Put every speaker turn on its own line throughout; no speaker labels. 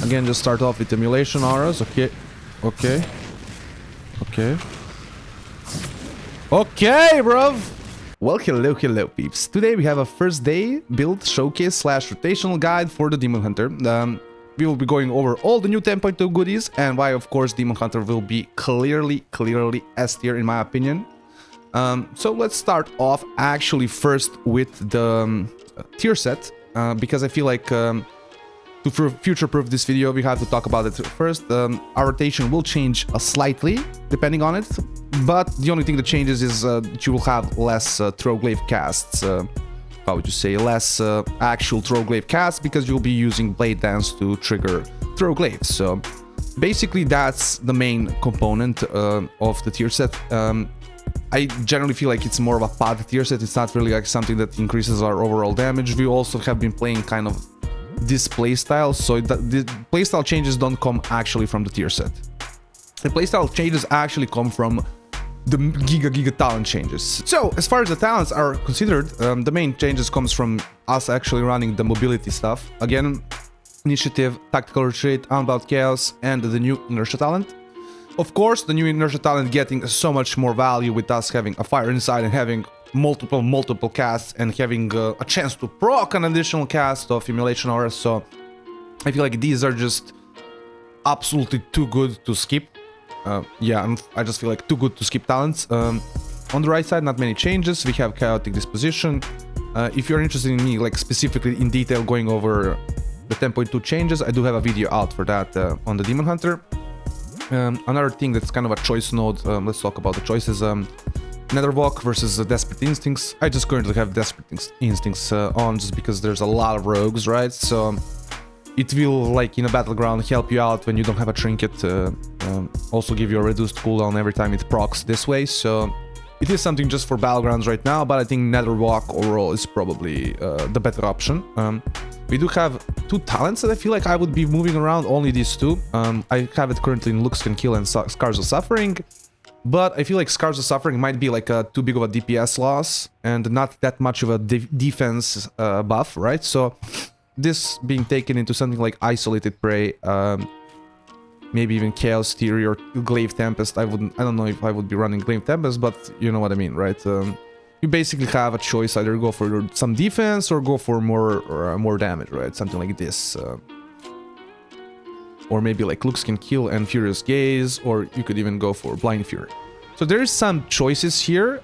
Again, just start off with emulation auras. Okay. Okay. Okay. Okay, bruv! Well, hello peeps. Today we have a first day build showcase slash rotational guide for the Demon Hunter. We will be going over all the new 10.2 goodies and why, of course, Demon Hunter will be clearly S tier in my opinion. So let's start off actually first with the tier set, because I feel like to future-proof this video, we have to talk about it first. Our rotation will change slightly depending on it, but the only thing that changes is that you will have less Throglaive casts. How would you say? Less actual Throglaive casts because you'll be using Blade Dance to trigger Throglaives. So basically that's the main component of the tier set. I generally feel like it's more of a pod tier set. It's not really like something that increases our overall damage. We also have been playing kind of this playstyle, so the playstyle changes don't come actually from the tier set. The playstyle changes actually come from the giga talent changes. So as far as the talents are considered, the main changes comes from us actually running the mobility stuff. Again, initiative, tactical retreat, unbound chaos, and the new inertia talent. Of course, the new inertia talent getting so much more value with us having a fire inside and having multiple casts and having a chance to proc an additional cast of emulation auras. So I feel like these are just absolutely too good to skip. Yeah, I just feel like too good to skip talents. On the right side, not many changes. We have chaotic disposition. If you're interested in me, like specifically in detail going over the 10.2 changes, I do have a video out for that on the Demon Hunter. Another thing that's kind of a choice node, let's talk about the choices. Netherwalk versus Desperate Instincts. I just currently have Desperate Instincts on just because there's a lot of rogues, right? So it will, like in a battleground, help you out when you don't have a trinket. Also give you a reduced cooldown every time it procs this way. So it is something just for battlegrounds right now, but I think Netherwalk overall is probably the better option. We do have two talents that I feel like I would be moving around, only these two. I have it currently in Looks Can Kill and Scars of Suffering. But I feel like Scars of Suffering might be like too big of a DPS loss and not that much of a defense buff, right? So this being taken into something like Isolated Prey, maybe even Chaos Theory or Glaive Tempest. I don't know if I would be running Glaive Tempest, but you know what I mean, right? You basically have a choice, either go for some defense or go for more damage, right? Something like this. Or maybe like Looks Can Kill and Furious Gaze, or you could even go for Blind Fury. So there is some choices here.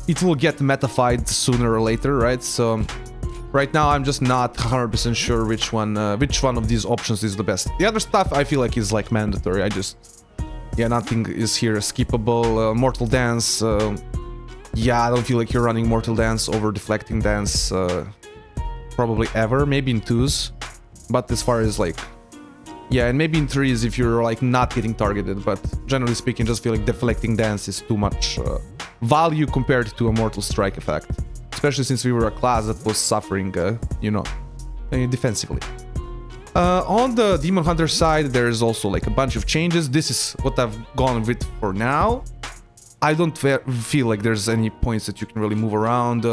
It will get metafied sooner or later, right? So right now I'm just not 100% sure which one of these options is the best. The other stuff I feel like is like mandatory. Yeah, nothing is here skippable. Mortal Dance. Yeah, I don't feel like you're running Mortal Dance over Deflecting Dance probably ever. Maybe in 2s, but as far as like, yeah, and maybe in 3s if you're like not getting targeted, but generally speaking, just feel like Deflecting Dance is too much value compared to a Mortal Strike effect, especially since we were a class that was suffering, you know, defensively. On the Demon Hunter side, there's also like a bunch of changes. This is what I've gone with for now. I don't feel like there's any points that you can really move around.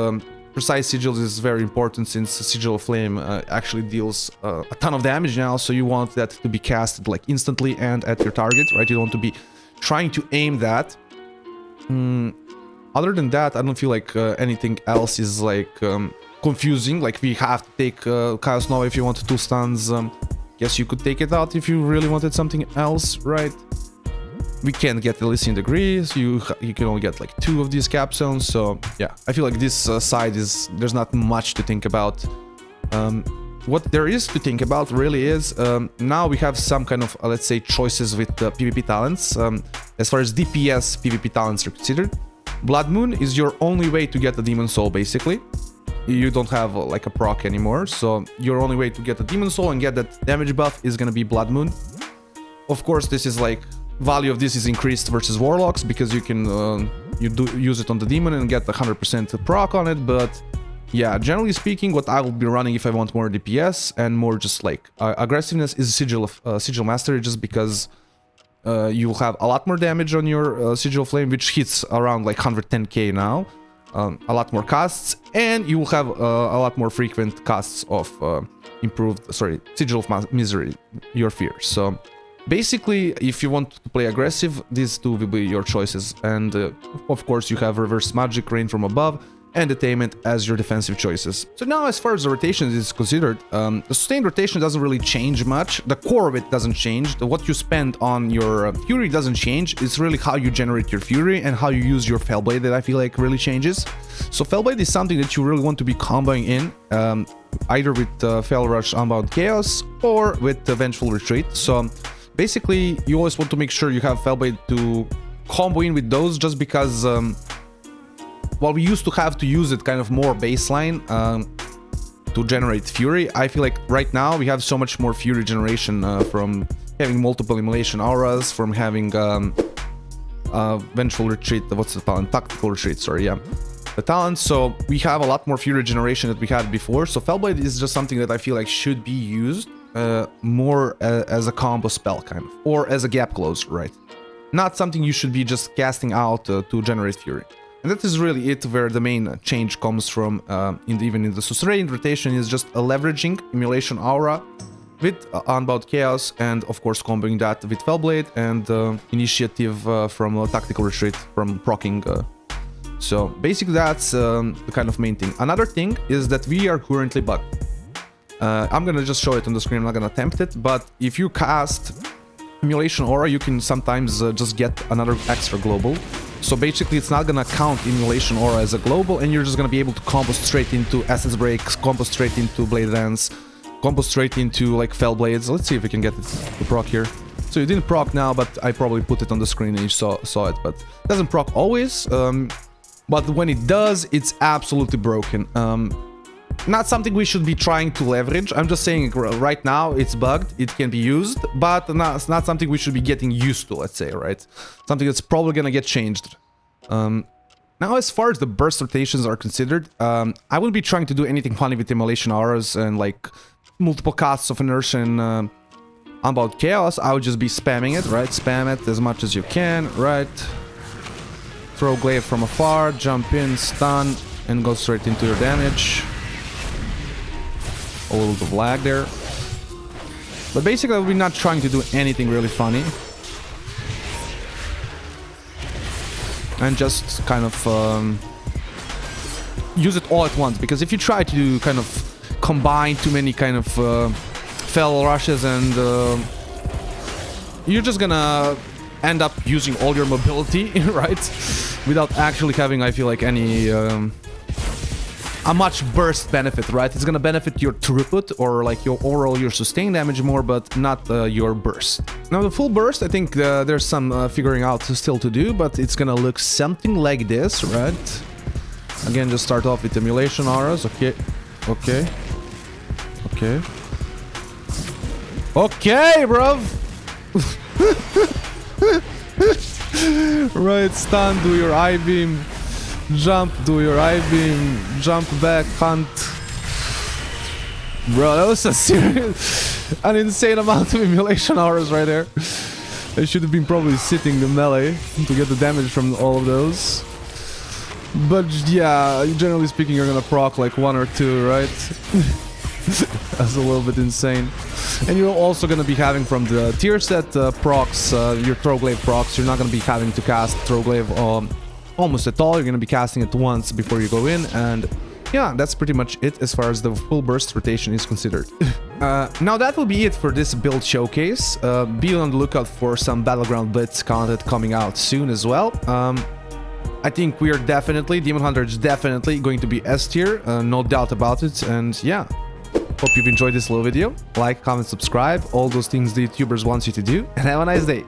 Precise Sigils is very important since Sigil of Flame actually deals a ton of damage now, so you want that to be casted like instantly and at your target, right? You don't want to be trying to aim that. Other than that, I don't feel like anything else is like confusing. Like we have to take Chaos Nova if you want 2 stuns. Guess you could take it out if you really wanted something else, right? We can't get Elysian Degree, so you can only get like 2 of these capstones. So yeah, I feel like this side there's not much to think about. What there is to think about really is now we have some kind of let's say choices with PvP talents. As far as DPS PvP talents are considered, Blood Moon is your only way to get the Demon Soul basically. You don't have like a proc anymore, so your only way to get the Demon Soul and get that damage buff is gonna be Blood Moon. Of course, this is like value of this is increased versus Warlocks because you can you do use it on the demon and get 100% proc on it. But yeah, generally speaking, what I will be running if I want more DPS and more just like aggressiveness is Sigil Mastery, just because you'll have a lot more damage on your Sigil Flame, which hits around like 110k now. a lot more casts, and you will have a lot more frequent casts of Sigil of Misery, your fear. So basically, if you want to play aggressive, these two will be your choices. And of course, you have Reverse Magic, Rain from Above, and Attainment as your defensive choices. So now, as far as the rotation is considered, the sustained rotation doesn't really change much. The core of it doesn't change. What you spend on your Fury doesn't change. It's really how you generate your Fury and how you use your Fellblade that I feel like really changes. So Fellblade is something that you really want to be comboing in, either with Fell Rush, Unbound Chaos, or with Vengeful Retreat. So basically, you always want to make sure you have Fellblade to combo in with those, just because while we used to have to use it kind of more baseline to generate Fury, I feel like right now we have so much more Fury generation from having multiple Immolation Auras, from having Vengeful Retreat, what's the talent? Tactical Retreat, sorry, yeah. The talent, so we have a lot more Fury generation that we had before, so Fellblade is just something that I feel like should be used more as a combo spell, kind of, or as a gap closer, right? Not something you should be just casting out to generate Fury. And that is really it, where the main change comes from, even in the sustained rotation, is just a leveraging Immolation Aura with Unbound Chaos, and of course comboing that with Fellblade and Initiative from Tactical Retreat from proccing. So basically that's the kind of main thing. Another thing is that we are currently bugged. I'm gonna just show it on the screen, I'm not gonna attempt it, but if you cast Immolation Aura, you can sometimes just get another extra global. So basically, it's not gonna count Immolation Aura as a global, and you're just gonna be able to combo straight into Essence Breaks, combo straight into Blade Dance, combo straight into like Fell Blades. Let's see if we can get it to proc here. So you didn't proc now, but I probably put it on the screen and you saw it. But it doesn't proc always. But when it does, it's absolutely broken. Not something we should be trying to leverage. I'm just saying right now it's bugged, it can be used, but it's not something we should be getting used to, let's say, right? Something that's probably gonna get changed. Now, as far as the burst rotations are considered, I wouldn't be trying to do anything funny with Immolation Auras and like multiple casts of Inertia and Unbound Chaos. I would just be spamming it, right? Spam it as much as you can, right? Throw Glaive from afar, jump in, stun, and go straight into your damage. A little bit of lag there. But basically, we're not trying to do anything really funny. And just kind of use it all at once. Because if you try to kind of combine too many kind of Fell Rushes, and you're just gonna end up using all your mobility, right? Without actually having, I feel like, any... a much burst benefit, right? It's gonna benefit your throughput or like your overall your sustained damage more, but not your burst. Now the full burst, I think there's some figuring out still to do, but it's gonna look something like this, right? Again, just start off with Immolation Auras. Okay, okay, okay, okay, bruv. Right, stun, do your I-beam. Jump, do your I-beam, jump back, hunt. Bro, that was a serious, an insane amount of Immolation Auras right there. I should have been probably sitting the melee to get the damage from all of those. But yeah, generally speaking, you're gonna proc like 1 or 2, right? That's a little bit insane. And you're also gonna be having from the tier set procs, your Throw-Glaive procs, you're not gonna be having to cast Throw-Glaive almost at all. You're gonna be casting it once before you go in, and yeah, that's pretty much it as far as the full burst rotation is considered. Now that will be it for this build showcase. Be on the lookout for some Battleground Blitz content coming out soon as well. I think we are definitely, Demon Hunter is definitely going to be S tier, no doubt about it, and yeah. Hope you've enjoyed this little video. Like, comment, subscribe, all those things the YouTubers want you to do, and have a nice day.